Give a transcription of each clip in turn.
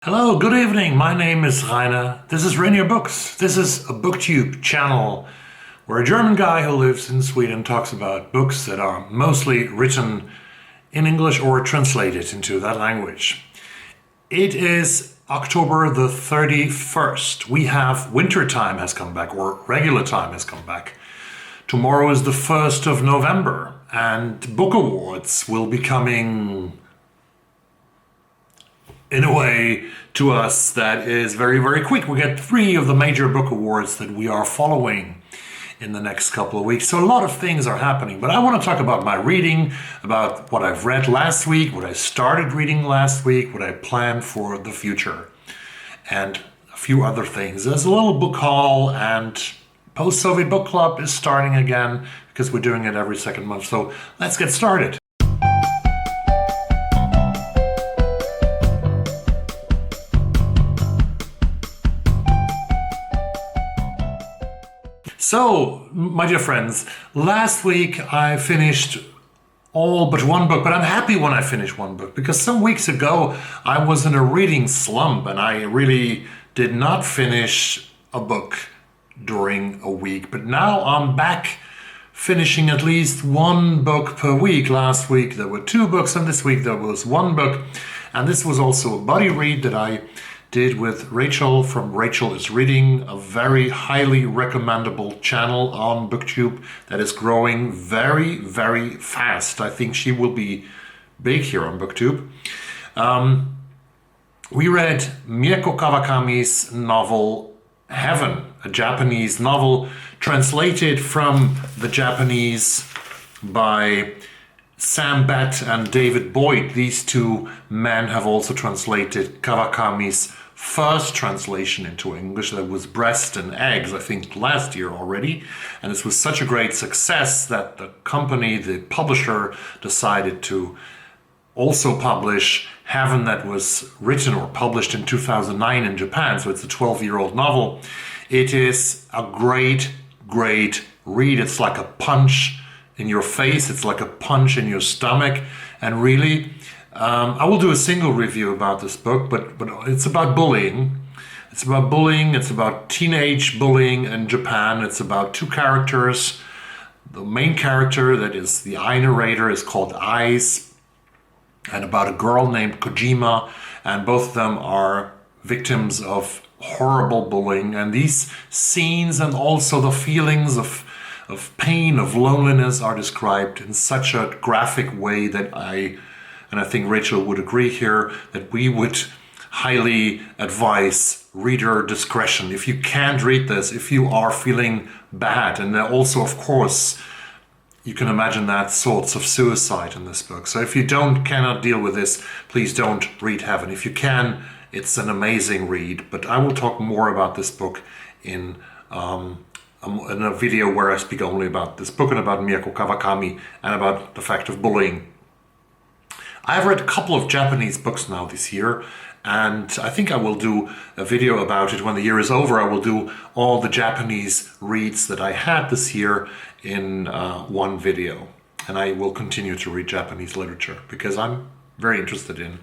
Hello, good evening. My name is Rainer. This is Rainierbooks. This is a booktube channel where a German guy who lives in Sweden talks about books that are mostly written in English or translated into that language. It is October the 31st. We have winter time has come back, or regular time has come back. Tomorrow is the 1st of November, and book awards will be coming in a way to us that is very, very quick. We get 3 of the major book awards that we are following in the next couple of weeks. So a lot of things are happening, but I want to talk about my reading, about what I've read last week, what I started reading last week, what I plan for the future, and a few other things. There's a little book haul, and Post-Soviet Book Club is starting again because we're doing it every second month. So let's get started. So, my dear friends, last week I finished all but one book, but I'm happy when I finish one book because some weeks ago I was in a reading slump and I really did not finish a book during a week. But now I'm back finishing at least one book per week. Last week there were 2 books and this week there was 1 book. And this was also a buddy read that I did with Rachel from Rachel is Reading, a very highly recommendable channel on BookTube that is growing very, very fast. I think she will be big here on BookTube. We read Mieko Kawakami's novel Heaven, a Japanese novel translated from the Japanese by Sam Bett and David Boyd. These 2 men have also translated Kawakami's first translation into English, that was Breast and Eggs, I think last year already. And this was such a great success that the company, the publisher, decided to also publish Heaven, that was written or published in 2009 in Japan. So it's a 12-year-old novel. It is a great, great read. It's like a punch in your face, it's like a punch in your stomach, and really I will do a single review about this book, but it's about bullying. It's about teenage bullying in Japan. It's about 2 characters. The main character, that is the eye narrator, is called Eyes, and about a girl named Kojima, and both of them are victims of horrible bullying. And these scenes and also the feelings of pain, of loneliness are described in such a graphic way that I think Rachel would agree here, that we would highly advise reader discretion. If you can't read this, if you are feeling bad, and also, of course, you can imagine that thoughts of suicide in this book. So if you cannot deal with this, please don't read Heaven. If you can, it's an amazing read, but I will talk more about this book in a video where I speak only about this book and about Mieko Kawakami and about the fact of bullying. I've read a couple of Japanese books now this year, and I think I will do a video about it when the year is over. I will do all the Japanese reads that I had this year in one video, and I will continue to read Japanese literature because I'm very interested in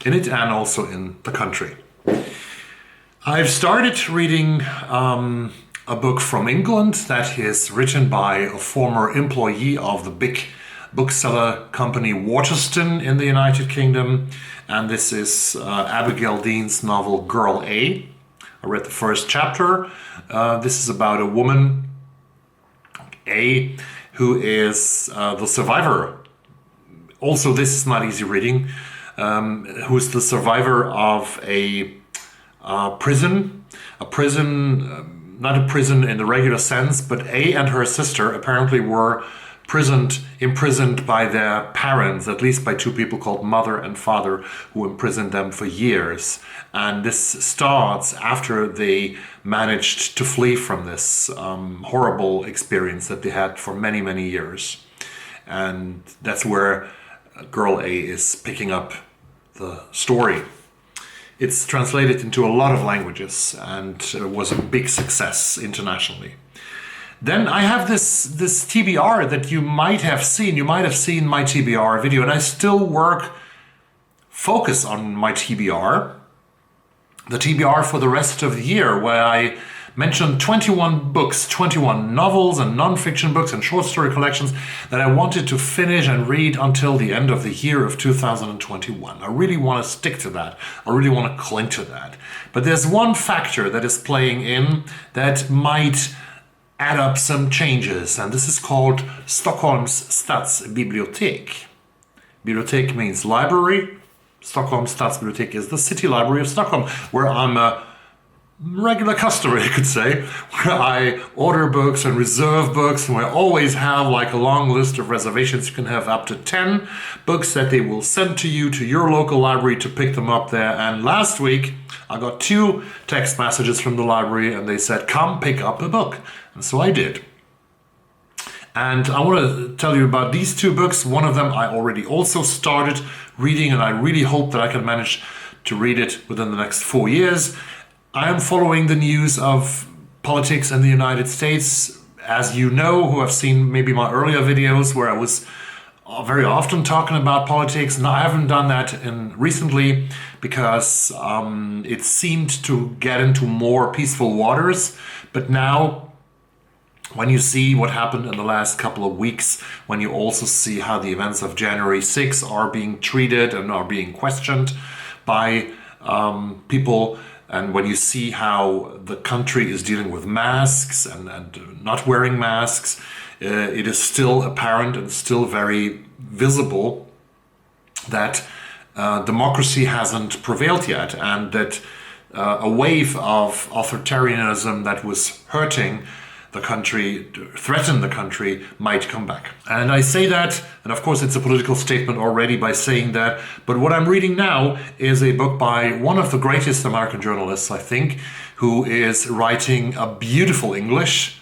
it and also in the country. I've started reading a book from England that is written by a former employee of the big bookseller company Waterston in the United Kingdom, and this is Abigail Dean's novel Girl A. I read the first chapter. This is about a woman, A, who is the survivor. Also, this is not easy reading. Who is the survivor of a prison, not a prison in the regular sense, but A and her sister apparently were imprisoned by their parents, at least by 2 people called mother and father, who imprisoned them for years. And this starts after they managed to flee from this horrible experience that they had for many, many years. And that's where Girl A is picking up the story. It's translated into a lot of languages and was a big success internationally. Then I have this TBR that you might have seen. You might have seen my TBR video, and I still focus on my TBR. the TBR for the rest of the year, where I mentioned 21 books, 21 novels and non-fiction books and short story collections that I wanted to finish and read until the end of the year of 2021. I really want to stick to that. I really want to cling to that. But there's one factor that is playing in that might add up some changes, and this is called Stockholm's Stadsbibliotek. Bibliotek means library. Stockholm Stadsbibliotek is the city library of Stockholm, where I'm a regular customer, you could say, where I order books and reserve books, and we always have like a long list of reservations. You can have up to 10 books that they will send to you to your local library to pick them up there. And last week I got 2 text messages from the library, and they said, come pick up a book. And so I did. And I want to tell you about these 2 books. One of them I already also started reading, and I really hope that I can manage to read it within the next 4 years. I am following the news of politics in the United States, as you know, who have seen maybe my earlier videos where I was very often talking about politics. And I haven't done that recently because it seemed to get into more peaceful waters. But now, when you see what happened in the last couple of weeks, when you also see how the events of January 6th are being treated and are being questioned by people, and when you see how the country is dealing with masks and not wearing masks, it is still apparent and still very visible that democracy hasn't prevailed yet, and that a wave of authoritarianism that was hurting the country, threaten the country, might come back. And I say that, and of course it's a political statement already by saying that, but what I'm reading now is a book by one of the greatest American journalists, I think, who is writing a beautiful English.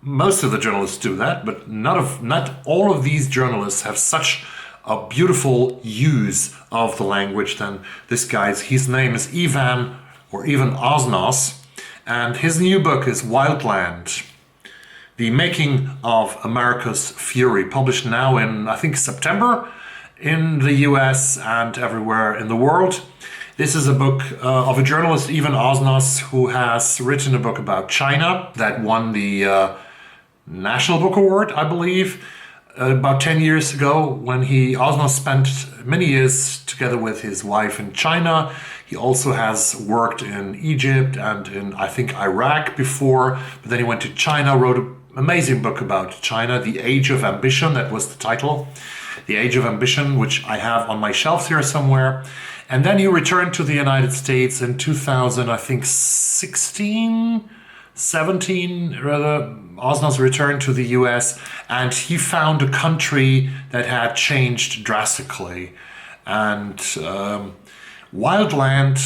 Most of the journalists do that, but not all of these journalists have such a beautiful use of the language than this guy's. His name is Ivan Osnos. And his new book is Wildland, The Making of America's Fury, published now in, I think, September in the US and everywhere in the world. This is a book of a journalist, Ivan Osnos, who has written a book about China that won the National Book Award, I believe, about 10 years ago, when Osnos spent many years together with his wife in China. He also has worked in Egypt and in, I think, Iraq before, but then he went to China, wrote an amazing book about China, The Age of Ambition, that was the title, The Age of Ambition, which I have on my shelves here somewhere. And then he returned to the United States in 2000, I think 17 rather. Osnos returned to the US, and he found a country that had changed drastically. And Wildland,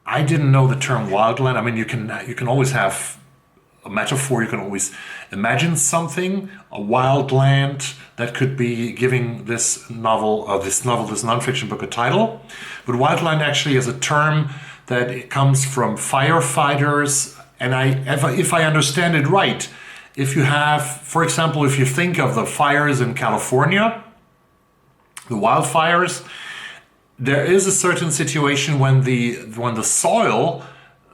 I didn't know the term Wildland. I mean, you can always have a metaphor. You can always imagine something, a wild land that could be giving this nonfiction book a title. But Wildland actually is a term that it comes from firefighters. And if I understand it right, if you have, for example, if you think of the fires in California, the wildfires, there is a certain situation when the soil,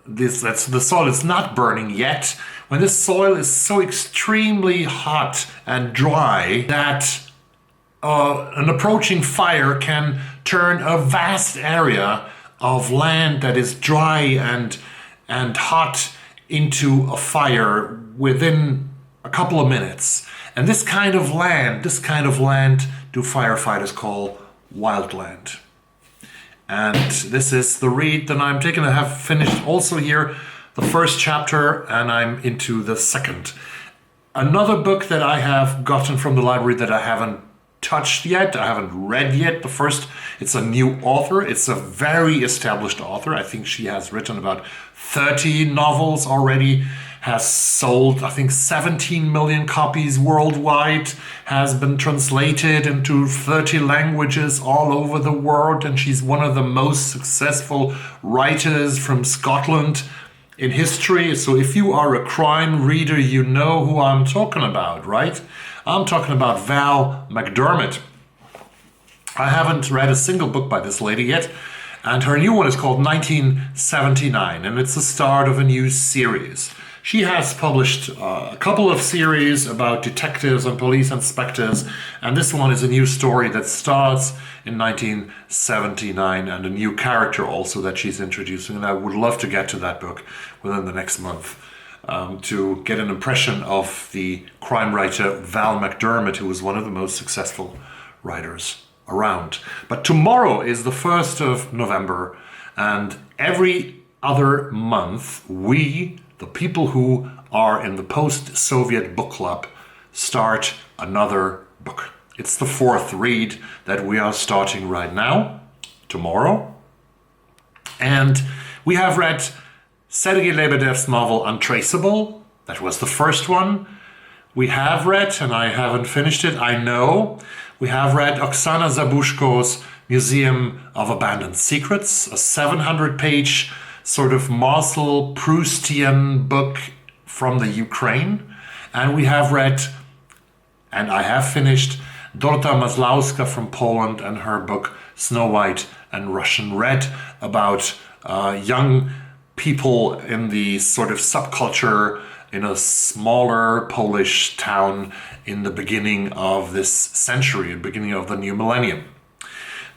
the soil is not burning yet, when this soil is so extremely hot and dry that an approaching fire can turn a vast area of land that is dry and hot into a fire within a couple of minutes. And this kind of land do firefighters call wildland. And this is the read that I'm taking. I have finished also here the first chapter, and I'm into the second. Another book that I have gotten from the library that I haven't touched yet, I haven't read yet. The first, it's a new author. It's a very established author. I think she has written about 30 novels already, has sold, I think, 17 million copies worldwide, has been translated into 30 languages all over the world, and she's one of the most successful writers from Scotland in history. So if you are a crime reader, you know who I'm talking about, right? I'm talking about Val McDermott. I haven't read a single book by this lady yet, And her new one is called 1979, and it's the start of a new series. She has published a couple of series about detectives and police inspectors, and this one is a new story that starts in 1979 and a new character also that she's introducing. And I would love to get to that book within the next month to get an impression of the crime writer Val McDermott, who was one of the most successful writers around. But tomorrow is the 1st of November, and every other month we, the people who are in the post-Soviet book club, start another book. It's the 4th read that we are starting right now, tomorrow. And we have read Sergei Lebedev's novel Untraceable. That was the first one. We have read, and I haven't finished it, I know. We have read Oksana Zabushko's Museum of Abandoned Secrets, a 700-page sort of Marcel Proustian book from the Ukraine. And we have read, and I have finished, Dorota Maslowska from Poland and her book Snow White and Russian Red, about young people in the sort of subculture in a smaller Polish town in the beginning of this century, the beginning of the new millennium.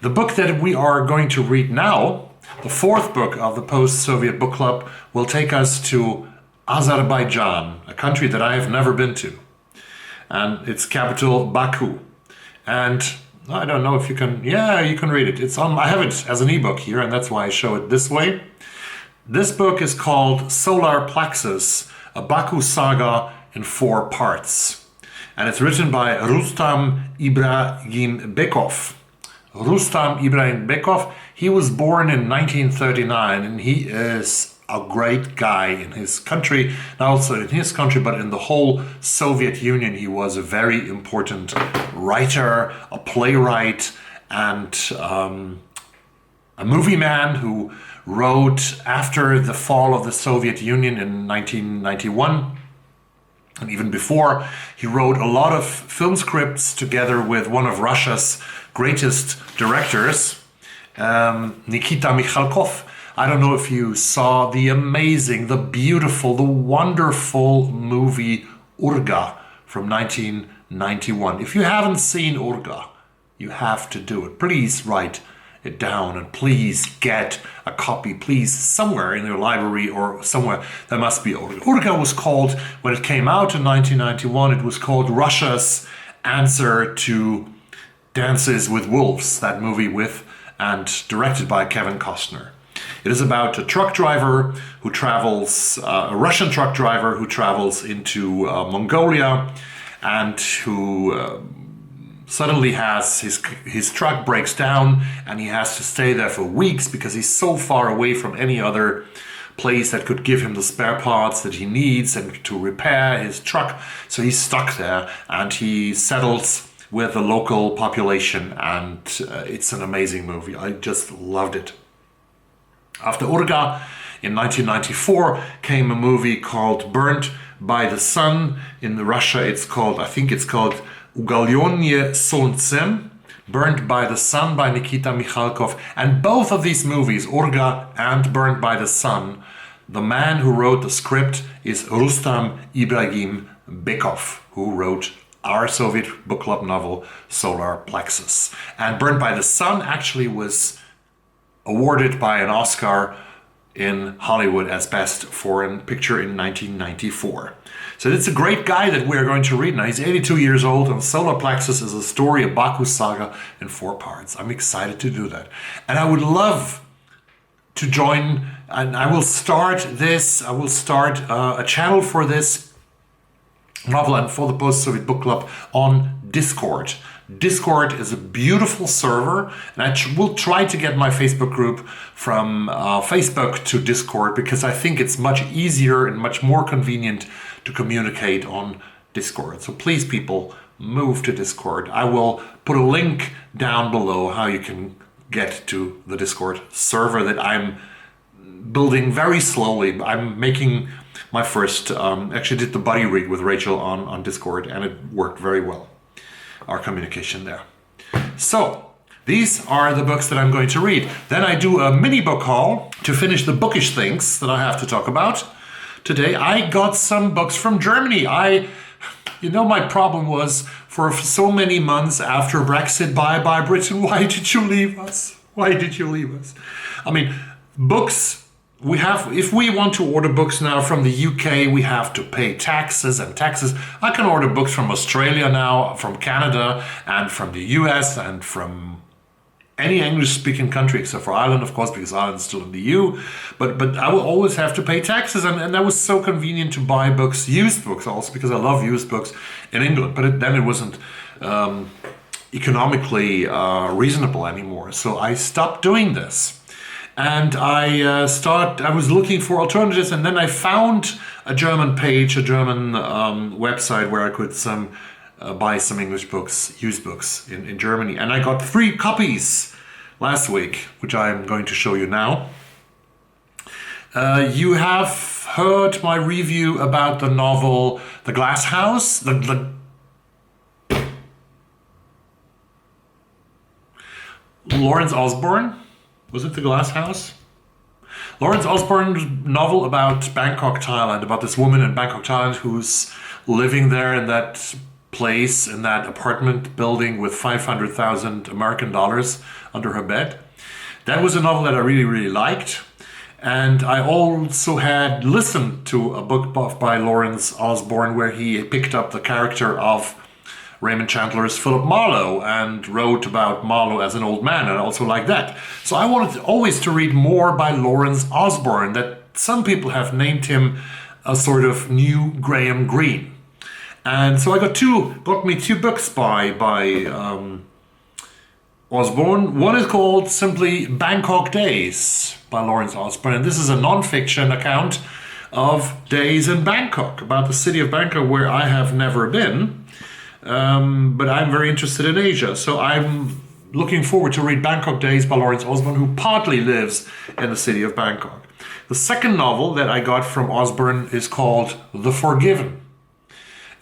The book that we are going to read now, the 4th book of the post-Soviet book club, will take us to Azerbaijan, a country that I have never been to, and its capital Baku. And I don't know if you can, yeah, you can read it. It's on, I have it as an ebook here, and that's why I show it this way. This book is called Solar Plexus, a Baku saga in 4 parts. And it's written by Rustam Ibragimgekov. Rustam Ibragimgekov, he was born in 1939, and he is a great guy in his country, not also in his country, but in the whole Soviet Union. He was a very important writer, a playwright, and a movie man who wrote after the fall of the Soviet Union in 1991. And even before, he wrote a lot of film scripts together with one of Russia's greatest directors, Nikita Michalkov. I don't know if you saw the amazing, the beautiful, the wonderful movie Urga from 1991. If you haven't seen Urga, you have to do it. Please write it down, and please get a copy, please, somewhere in your library or somewhere. There must be Urga. Urga was called, when it came out in 1991, it was called Russia's answer to Dances with Wolves, that movie with and directed by Kevin Costner. It is about a truck driver who travels, a Russian truck driver who travels into Mongolia, and who suddenly has his truck breaks down, and he has to stay there for weeks because he's so far away from any other place that could give him the spare parts that he needs and to repair his truck. So he's stuck there, and he settles with the local population, and it's an amazing movie. I just loved it. After Urga, in 1994, came a movie called Burnt by the Sun. In Russia, it's called, I think it's called Ugalyonye Solntsem, Burnt by the Sun by Nikita Michalkov. And both of these movies, Urga and Burnt by the Sun, the man who wrote the script is Rustam Ibragimgekov, who wrote our Soviet book club novel Solar Plexus. And Burnt by the Sun actually was awarded by an Oscar in Hollywood as Best Foreign Picture in 1994. So it's a great guy that we're going to read now. He's 82 years old, and Solar Plexus is a story of Baku Saga in 4 parts. I'm excited to do that. And I would love to join, and I will start a channel for this novel and for the Post-Soviet Book Club on Discord. Discord is a beautiful server, and I will try to get my Facebook group from Facebook to Discord, because I think it's much easier and much more convenient to communicate on Discord. So please, people, move to Discord. I will put a link down below how you can get to the Discord server that I'm building very slowly. I'm making my first, actually did the buddy read with Rachel on Discord, and it worked very well, our communication there. So, these are the books that I'm going to read. Then I do a mini book haul to finish the bookish things that I have to talk about. Today I got some books from Germany. My problem was for so many months after Brexit, bye Britain, why did you leave us? Why did you leave us? I mean, books, if we want to order books now from the UK, we have to pay taxes and taxes. I can order books from Australia now, from Canada, and from the US, and from any English-speaking country, except for Ireland, of course, because Ireland's still in the EU. But I will always have to pay taxes, and that was so convenient to buy books, used books also, because I love used books in England. But then it wasn't economically reasonable anymore. So I stopped doing this. And I was looking for alternatives, and then I found a German page, a German website where I could buy some English books, used books in Germany. And I got 3 copies last week, which I'm going to show you now. You have heard my review about the novel The Glass House, Lawrence Osborne. Was it The Glass House? Lawrence Osborne's novel about Bangkok, Thailand, about this woman in Bangkok, Thailand, who's living there in that place, in that apartment building with 500,000 American dollars under her bed. That was a novel that I really, really liked. And I also had listened to a book by Lawrence Osborne where he picked up the character of Raymond Chandler's Philip Marlowe and wrote about Marlowe as an old man, and I also like that. So I wanted always to read more by Lawrence Osborne, that some people have named him a sort of new Graham Greene. And so I got me 2 books by Osborne. One is called simply Bangkok Days by Lawrence Osborne, and this is a non-fiction account of days in Bangkok, about the city of Bangkok, where I have never been. But I'm very interested in Asia, so I'm looking forward to read Bangkok Days by Lawrence Osborne, who partly lives in the city of Bangkok. The second novel that I got from Osborne is called The Forgiven.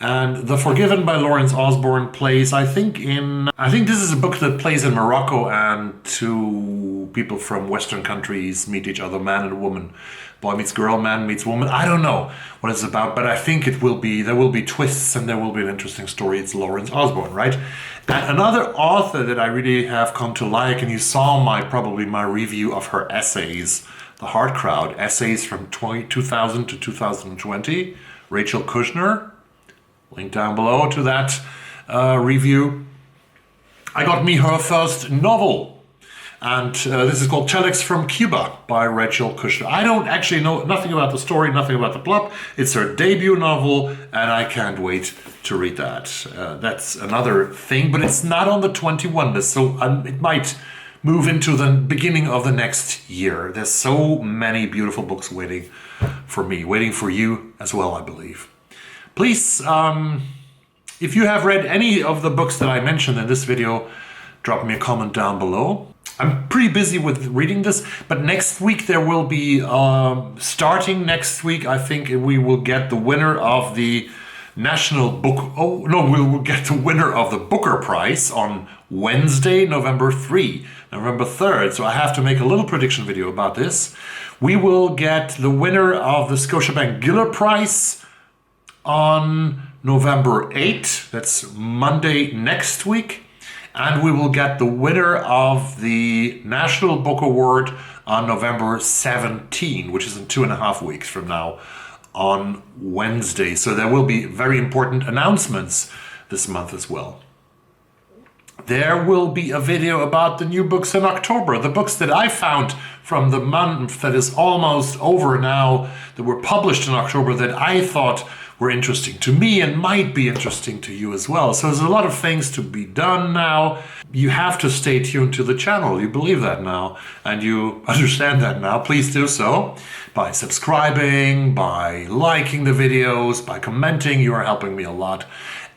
And The Forgiven by Lawrence Osborne plays, I think this is a book that plays in Morocco, and 2 people from Western countries meet each other, man and woman. Boy meets girl, man meets woman. I don't know what it's about, but I think there will be twists and there will be an interesting story. It's Lawrence Osborne, right? And another author that I really have come to like, and you saw probably my review of her essays, The Hard Crowd, essays from 2000 to 2020, Rachel Kushner. Link down below to that review. I got me her first novel, and this is called Telex from Cuba by Rachel Kushner. I don't actually know nothing about the story, nothing about the plot. It's her debut novel, and I can't wait to read that. That's another thing, but it's not on the 21 list, so it might move into the beginning of the next year. There's so many beautiful books waiting for me, waiting for you as well, I believe. Please, if you have read any of the books that I mentioned in this video, drop me a comment down below. I'm pretty busy with reading this, but next week there will be, starting next week, I think we will get the winner of the National Book... Oh, no, we will get the winner of the Booker Prize on Wednesday, November 3rd. So I have to make a little prediction video about this. We will get the winner of the Scotiabank Giller Prize on November 8th, that's Monday next week, and we will get the winner of the National Book Award on November 17, which is in 2.5 weeks from now, on Wednesday. So there will be very important announcements this month as well. There will be a video about the new books in October, the books that I found from the month that is almost over now, that were published in October, that I thought were interesting to me and might be interesting to you as well. So there's a lot of things to be done now. You have to stay tuned to the channel. You believe that now, and you understand that now. Please do so by subscribing, by liking the videos, by commenting. You are helping me a lot.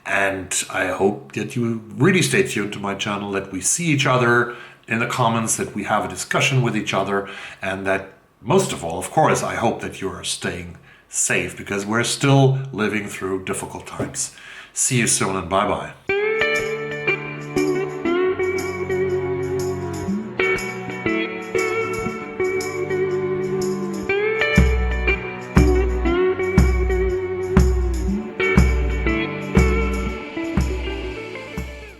And I hope that you really stay tuned to my channel, that we see each other in the comments, that we have a discussion with each other, and that most of all, of course, I hope that you are staying safe, because we're still living through difficult times. See you soon, and bye-bye.